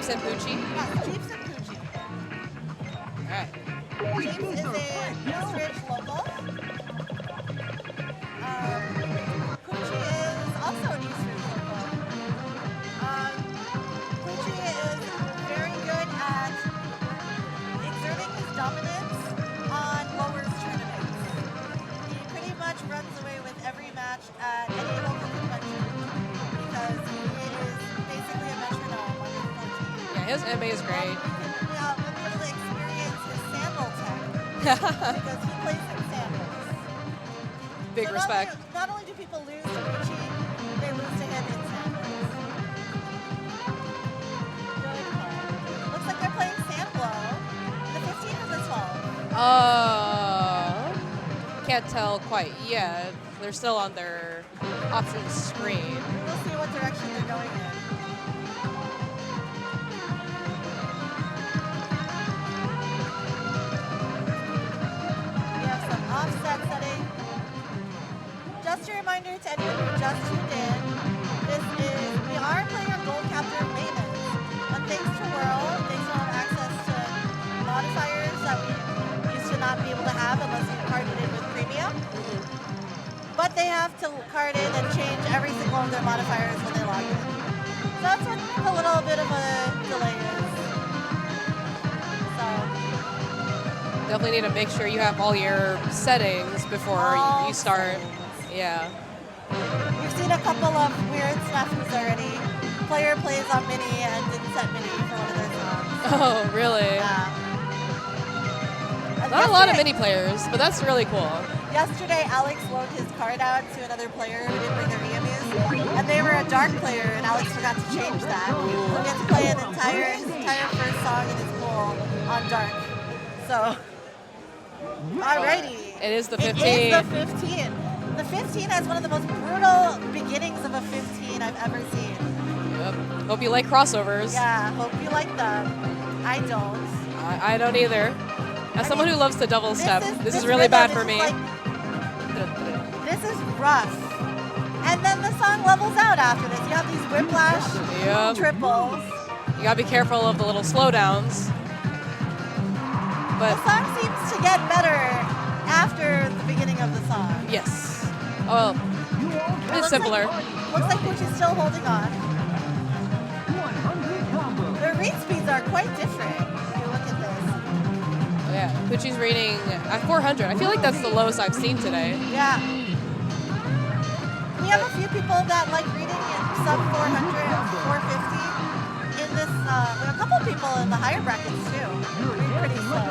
Jeeps and Poochy? Yes, Jeeps and Poochy. All right. Jeeps is a Eastridge local. Poochy is also an Eastridge local. Poochy is very good at exerting his dominance on lowers tournaments. He pretty much runs away with every match at any local convention because he is basically a metronome on his full team. Yeah, his MA is great. We'll be able to experience his sandal tech because he plays in sandals. Big So respect. Not only do people lose to Poochy, they lose to him in sandals. Good call. Looks like they're playing Sandblow. The 15 or the 12? Can't tell quite yet. They're still on their options screen. We'll see what direction they're going in. We have some offset setting. Just a reminder to anyone who just tuned in, we are playing on Gold Capture maintenance. But thanks to World, they still have access to modifiers that we used to not be able to have unless you carded in with Premium. But they have to card in and change every single one of their modifiers when they log in. So that's what a little bit of a delay is. So Definitely need to make sure you have all your settings before you start. Yeah. we've seen a couple of weird snafus already. Player plays on mini and didn't set mini for one of their songs. Oh, really? Yeah. Not a lot of mini players, but that's really cool. Yesterday, Alex loaned his card out to another player who didn't bring their EMUs, and they were a dark player, and Alex forgot to change that. So he gets to play his entire first song in his pool on dark. So, alrighty. It is the 15. It is the 15. The 15 has one of the most brutal beginnings of a 15 I've ever seen. Yep. Hope you like crossovers. Yeah, hope you like them. I don't. I don't either. As someone who loves the double step, this is really rhythm bad is for just me. like, this is rough. And then the song levels out after this. You have these whiplash triples. You gotta be careful of the little slowdowns. But The song seems to get better after the beginning of the song. yes. Oh, it's simpler. Looks like Poochy's still holding on. Their read speeds are quite different if you look at this. Oh, yeah, Poochy's reading at 400. I feel like that's the lowest I've seen today. Yeah. We have a few people that like reading in sub 400, 450. In this, we have a couple people in the higher brackets too. Read pretty slow.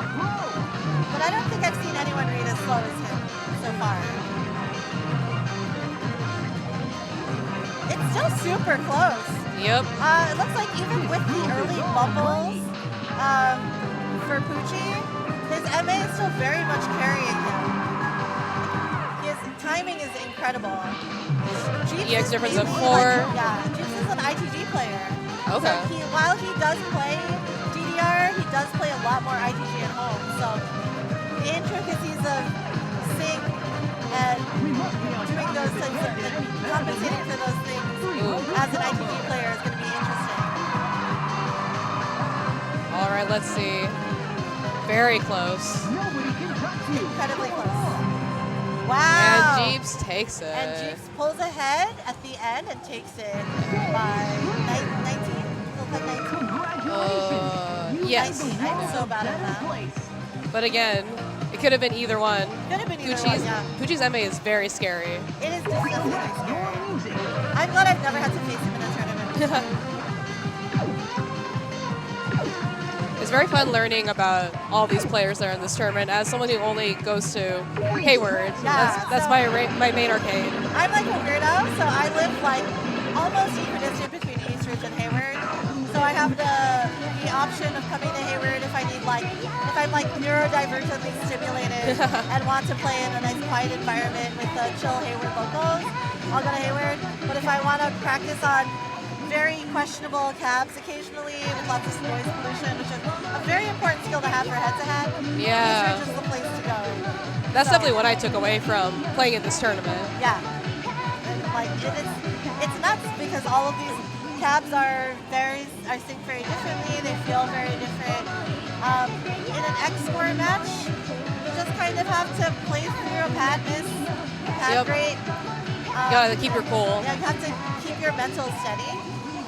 But I don't think I've seen anyone read as slow as him so far. It's still super close. Yep. It looks like even with the early bubbles for Poochy, his MA is still very much carrying him. His timing is incredible. EX difference of 4. Yeah, Jeeps is an ITG player. Okay. So while he does play DDR, he does play a lot more ITG at home. So the intricacies of sync and doing those things, and compensating for those things as an ITG player is going to be interesting. All right, let's see. Very close. Incredibly close. Wow. And Jeeps takes it. And Jeeps pulls ahead at the end and takes it by 19. Feels like 19. Yes. 19. I'm so bad at that. But again, it could have been either one. Could have been either one, yeah. Poochy's MA is very scary. It is disgustingly scary. I'm glad I've never had to face him in a tournament. It's very fun learning about all these players that are in this tournament. As someone who only goes to Hayward, that's my main arcade. I'm like a weirdo, so I live like almost equidistant between Eastridge and Hayward. So I have the option of coming to Hayward if I need if I'm like neurodivergently stimulated and want to play in a nice quiet environment with the chill Hayward locals, I'll go to Hayward. But if I want to practice on very questionable cabs occasionally with lots of noise pollution, which is a very important skill to have for head-to-head, Yeah. Eastridge is the place to go. That's definitely what I took away from playing in this tournament. Yeah. And like it's nuts because all of these tabs are synced very differently. They feel very different. In an X score match, you just kind of have to play through a pad miss, pad break. You gotta keep your cool. Yeah, you have to keep your mental steady.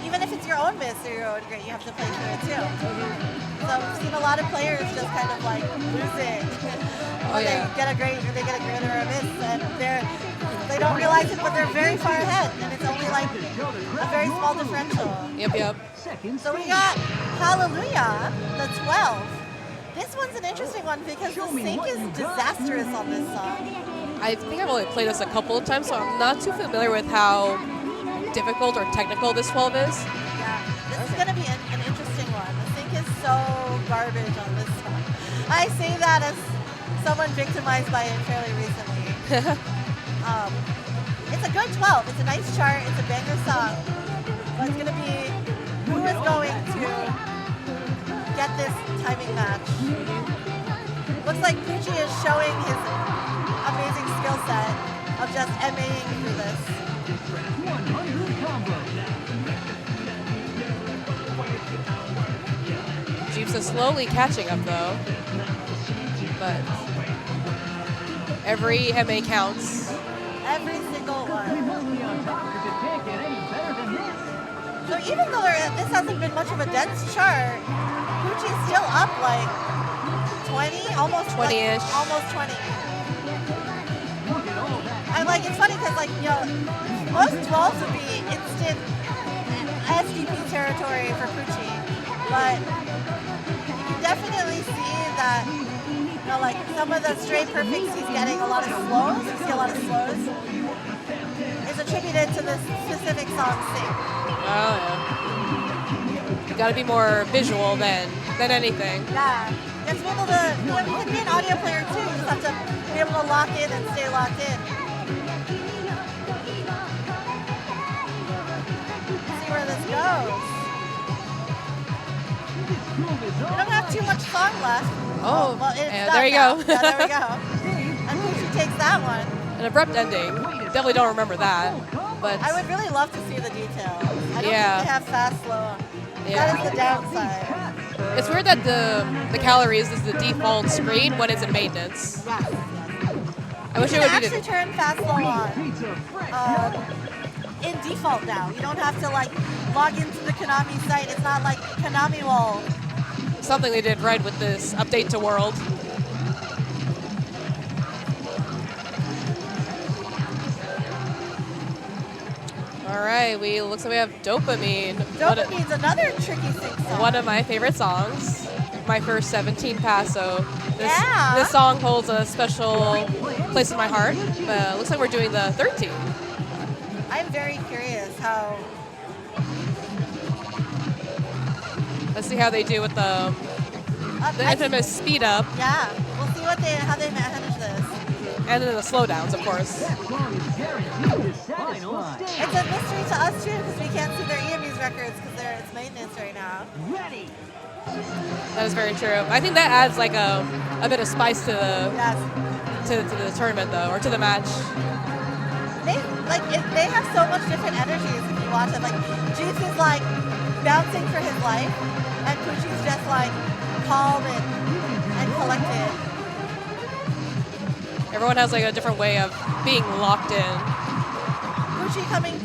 Even if it's your own miss or your own great, you have to play through it too. So I've seen a lot of players just kind of like lose it. Or they get a great or a miss, and they don't realize it, but they're very far ahead, and it's only like a very small differential. Yep. So we got Hallelujah, the 12. This one's an interesting one because the sync is disastrous on this song. I think I've only played this a couple of times, so I'm not too familiar with how difficult or technical this 12 is. Yeah, this is going to be an interesting one. The sync is so garbage on this song. I say that as someone victimized by it fairly recently. It's a good 12. It's a nice chart. It's a banger song. But it's going to be who is going to get this timing match. Looks like Poochy is showing his amazing skill set of just MAing through this. Jeeps is slowly catching up though, but every MA counts. Every single one. So even though this hasn't been much of a dense chart, Poochy's still up like 20, almost 20-ish. Like, almost 20. And like it's funny because like most 12s would be instant SDP territory for Poochy, but you can definitely see that like some of the straight perfects he's getting a lot of slows. You see a lot of slows. Is attributed to this specific song sync. Oh yeah. You gotta be more visual than anything. Yeah. You have to be able to, you can be an audio player too, you just have to be able to lock in and stay locked in. Let's see where this goes. We don't have too much song left. Oh, well, it's there you now. go. Yeah, there we go. And Poochy takes that one. An abrupt ending. Definitely don't remember that. But I would really love to see the details. I don't think they have fast, slow. Yeah. That is the downside. It's weird that the calories is the default screen when it's in maintenance. Yes. I wish it You would can be actually turn fast, slow on in default now. You don't have to like log into the Konami site. It's not like Konami will. something they did right with this update to World. All right, looks like we have Dopamine. Dopamine's another tricky sync song. One of my favorite songs. My first 17 pass, so this song holds a special place in my heart. But looks like we're doing the 13. I'm very curious how. Let's see how they do with the infamous speed up. Yeah, we'll see how they manage this. And then the slowdowns, of course. It's a mystery to us too because we can't see their EMU's records because it's maintenance right now. Ready. That is very true. I think that adds like a bit of spice to the to the tournament though, or to the match. They have so much different energies if you watch it. Like Juice is like bouncing for his life, and Poochy's just like calm and collected. Everyone has like a different way of being locked in. Poochy coming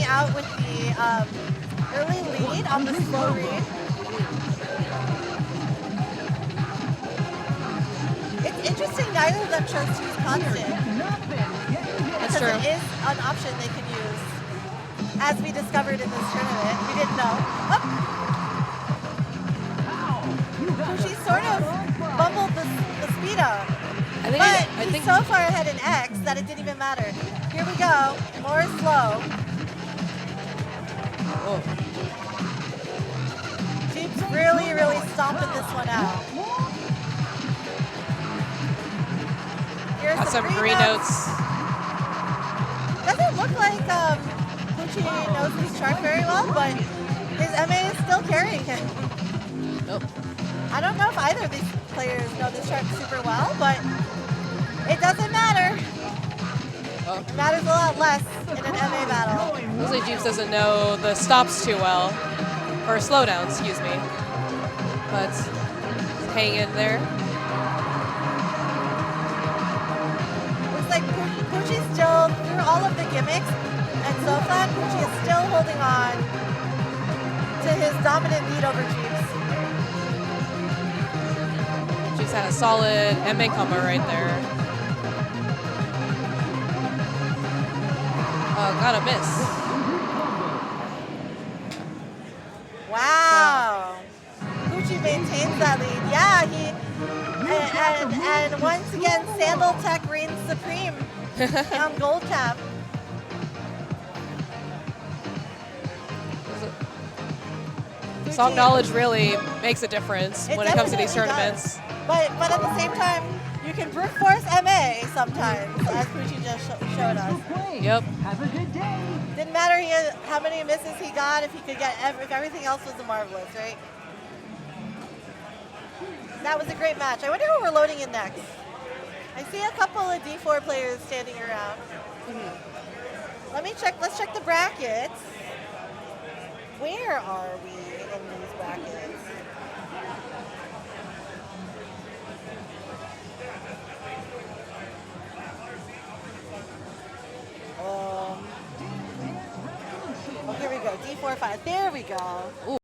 out with the early lead on the slow read. It's interesting neither of them chose to use constant. That's true. Because it is an option they can use. As we discovered in this tournament. We didn't know. Poochy sort of bumbled the speed up. But he's so far ahead in X that it didn't even matter. Here we go. More slow. Oh. Jeep's really, really stomping this one out. Here's Got some green notes. Doesn't look like Poochy knows these charts very well, but his MA is still carrying him. Nope. I don't know if either of these players know this chart super well, but it doesn't matter. Oh. It matters a lot less in an MA battle. Looks like Jeeps doesn't know the stops too well. Or slowdown, excuse me. But hang in there. Looks like Poochy's still, through all of the gimmicks, and so far Poochy is still holding on to his dominant lead over Jeeps. Jeeps had a solid MA combo right there. Oh, got a miss. Wow. Poochy maintains that lead. Yeah, and once again, Sandal Tech reigns supreme on gold cap. Song knowledge really makes a difference when it comes to these tournaments. Does. But at the same time, you can brute force MA sometimes, as Poochy just showed us. Yep. Have a good day. Didn't matter how many misses he got if he could get if everything else was marvelous, right? That was a great match. I wonder who we're loading in next. I see a couple of D4 players standing around. Let's check the brackets. Where are we in these brackets? Oh, here we go. D4, 5. There we go. Ooh.